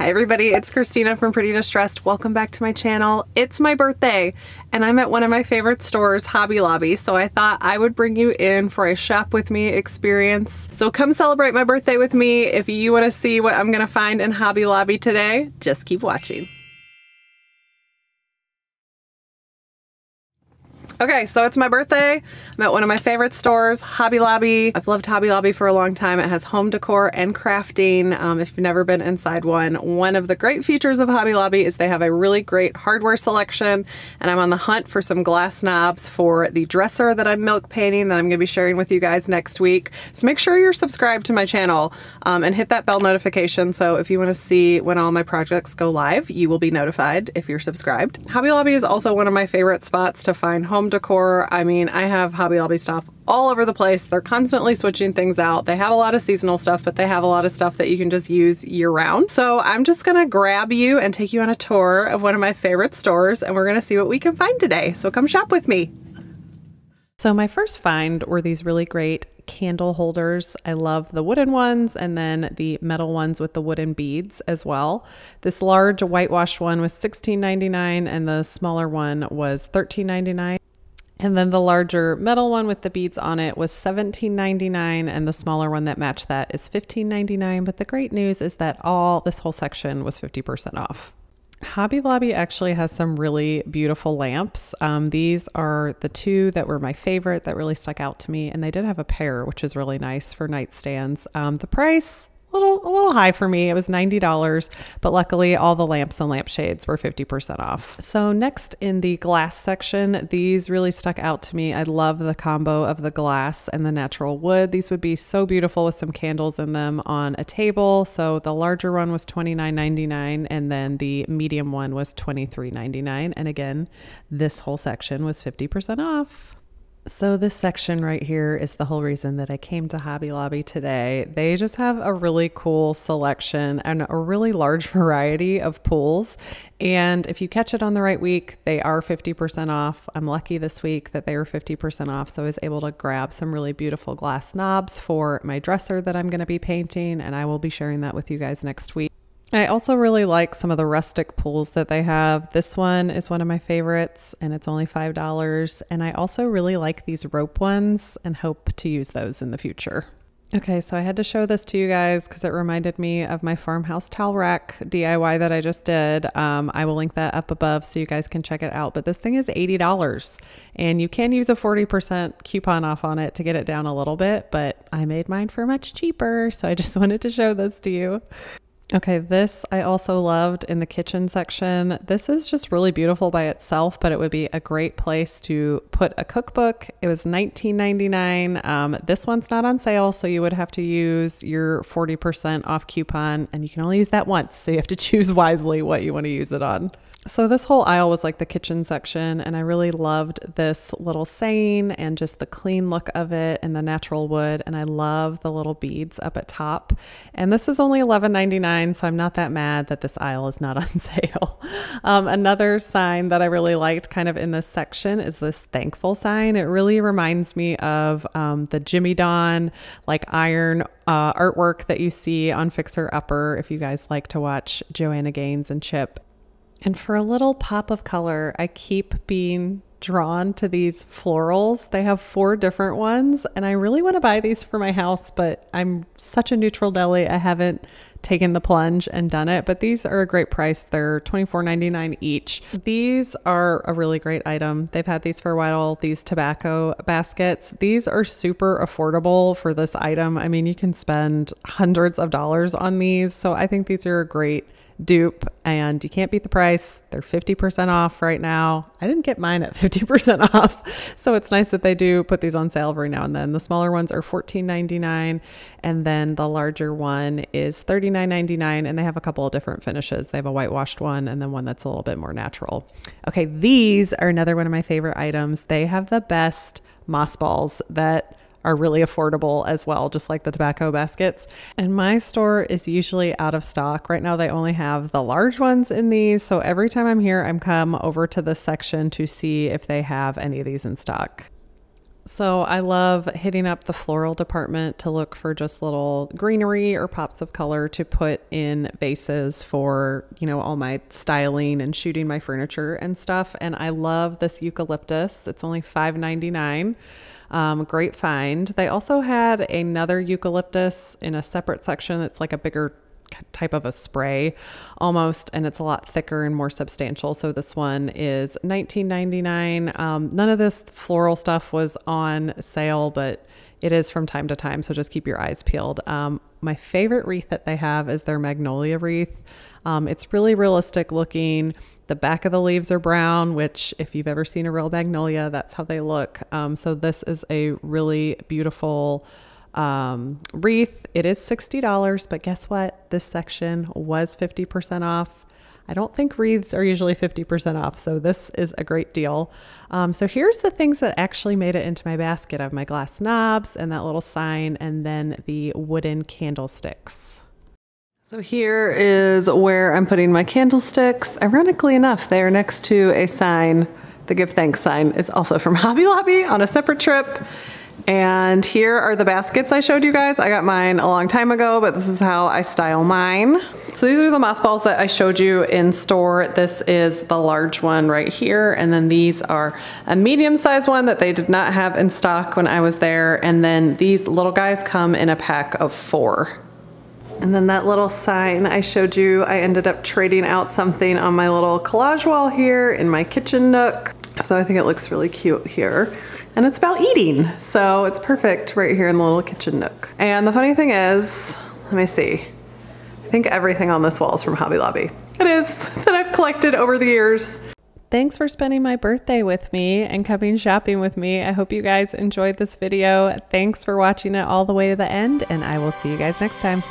Hi everybody, it's Christina from Pretty Distressed. Welcome back to my channel. It's my birthday and I'm at one of my favorite stores, Hobby Lobby, so I thought I would bring you in for a shop with me experience. So come celebrate my birthday with me. If you want to see what I'm gonna find in Hobby Lobby today, just keep watching. Okay, so it's my birthday. I'm at one of my favorite stores, Hobby Lobby. I've loved Hobby Lobby for a long time. It has home decor and crafting. If you've never been inside one of the great features of Hobby Lobby is they have a really great hardware selection, and I'm on the hunt for some glass knobs for the dresser that I'm milk painting that I'm gonna be sharing with you guys next week. So make sure you're subscribed to my channel and hit that bell notification so if you wanna see when all my projects go live, you will be notified if you're subscribed. Hobby Lobby is also one of my favorite spots to find home decor. I mean, I have Hobby Lobby stuff all over the place. They're constantly switching things out. They have a lot of seasonal stuff, but they have a lot of stuff that you can just use year round. So I'm just gonna grab you and take you on a tour of one of my favorite stores and we're gonna see what we can find today. So come shop with me. So my first find were these really great candle holders. I love the wooden ones and then the metal ones with the wooden beads as well. This large whitewashed one was $16.99 and the smaller one was $13.99. And then the larger metal one with the beads on it was $17.99 and the smaller one that matched that is $15.99. But the great news is that this whole section was 50% off. Hobby Lobby actually has some really beautiful lamps. These are the two that were my favorite that really stuck out to me, and they did have a pair, which is really nice for nightstands. The price, a little high for me. It was $90, but luckily all the lamps and lampshades were 50% off. So next in the glass section, these really stuck out to me. I love the combo of the glass and the natural wood. These would be so beautiful with some candles in them on a table. So the larger one was $29.99 and then the medium one was $23.99. And again, this whole section was 50% off. So this section right here is the whole reason that I came to Hobby Lobby today. They just have a really cool selection and a really large variety of pools. And if you catch it on the right week, they are 50% off. I'm lucky this week that they were 50% off. So I was able to grab some really beautiful glass knobs for my dresser that I'm going to be painting, and I will be sharing that with you guys next week. I also really like some of the rustic pools that they have. This one is one of my favorites and it's only $5. And I also really like these rope ones and hope to use those in the future. Okay, so I had to show this to you guys because it reminded me of my farmhouse towel rack DIY that I just did. I will link that up above so you guys can check it out. But this thing is $80 and you can use a 40% coupon off on it to get it down a little bit, but I made mine for much cheaper. So I just wanted to show this to you. Okay, this I also loved in the kitchen section. This is just really beautiful by itself, but it would be a great place to put a cookbook. It was $19.99. This one's not on sale, so you would have to use your 40% off coupon, and you can only use that once, so you have to choose wisely what you want to use it on. So this whole aisle was like the kitchen section, and I really loved this little saying and just the clean look of it and the natural wood, and I love the little beads up at top. And this is only $11.99, so I'm not that mad that this aisle is not on sale. Another sign that I really liked kind of in this section is this thankful sign. It really reminds me of the Jimmy Dawn like iron artwork that you see on Fixer Upper if you guys like to watch Joanna Gaines and Chip. And for a little pop of color, I keep being drawn to these florals. They have 4 different ones, and I really want to buy these for my house, but I'm such a neutral deli. I haven't taken the plunge and done it, but these are a great price. They're $24.99 each. These are a really great item. They've had these for a while, these tobacco baskets. These are super affordable for this item. I mean, you can spend hundreds of dollars on these, so I think these are a great dupe and you can't beat the price. They're 50% off right now. I didn't get mine at 50% off, so it's nice that they do put these on sale every now and then. The smaller ones are $14.99 and then the larger one is $39.99, and they have a couple of different finishes. They have a whitewashed one and then one that's a little bit more natural. Okay, these are another one of my favorite items. They have the best moss balls that are really affordable as well, just like the tobacco baskets. And my store is usually out of stock. Right now they only have the large ones in these. So every time I'm here, I'm come over to this section to see if they have any of these in stock. So I love hitting up the floral department to look for just little greenery or pops of color to put in vases for, you know, all my styling and shooting my furniture and stuff. And I love this eucalyptus. It's only $5.99. Great find. They also had another eucalyptus in a separate section that's like a bigger type of a spray almost, and it's a lot thicker and more substantial. So this one is $19.99. None of this floral stuff was on sale, but it is from time to time, so just keep your eyes peeled. My favorite wreath that they have is their magnolia wreath. It's really realistic looking. The back of the leaves are brown, which if you've ever seen a real magnolia, that's how they look. So this is a really beautiful wreath. It is $60, but guess what? This section was 50% off. I don't think wreaths are usually 50% off, so this is a great deal. So here's the things that actually made it into my basket. I have my glass knobs and that little sign, and then the wooden candlesticks. So here is where I'm putting my candlesticks. Ironically enough, they are next to a sign. The Give Thanks sign is also from Hobby Lobby on a separate trip. And here are the baskets I showed you guys. I got mine a long time ago, but this is how I style mine. So these are the moss balls that I showed you in store. This is the large one right here. And then these are a medium-sized one that they did not have in stock when I was there. And then these little guys come in a pack of 4. And then that little sign I showed you, I ended up trading out something on my little collage wall here in my kitchen nook. So I think it looks really cute here. And it's about eating, so it's perfect right here in the little kitchen nook. And the funny thing is, let me see, I think everything on this wall is from Hobby Lobby. It is, that I've collected over the years. Thanks for spending my birthday with me and coming shopping with me. I hope you guys enjoyed this video. Thanks for watching it all the way to the end, and I will see you guys next time.